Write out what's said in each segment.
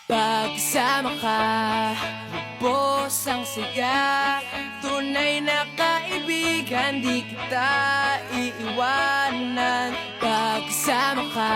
Pagsama ka, lubos ang saya. Tunay na kaibigan, di kita iiwanan. Pagsama ka,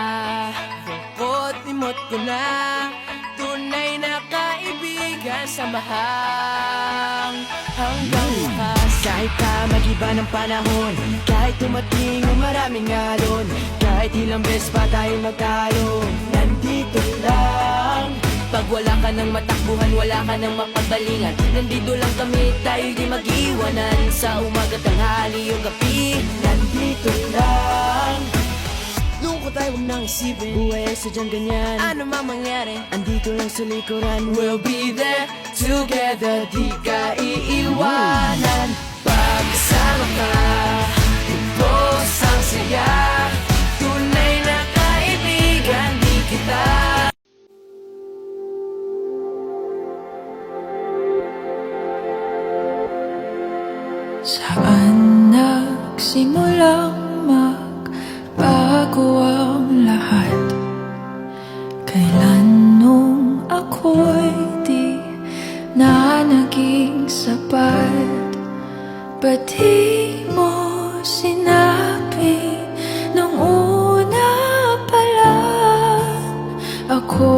lungkot limot ko na. Tunay na kaibigan, samahang hanggang wakas. Kahit pa mag-iba ng panahon, kahit tumating ang maraming alon, kahit ilang beses pa tayo magtalo, nandito lang. Pag wala ka ng matakbuhan, wala ka ng mapagbalingan, nandito lang kami, tayo di mag-iwanan. Sa umaga, tanghali o gabi, nandito lang. Lungkot ay huwag nang isipin, buhay ay sadyang ganyan. Ano mang mangyari, andito lang sa likuran. We'll be there together, di ka iiwanan. Pagkasama ka, lubos ang saya. Tunay na kaibigan, di kita. Saan nagsimulang magbago ang lahat? Kailan nung ako'y di na naging sapat? Ba't di mo sinabi nung una pa lang ako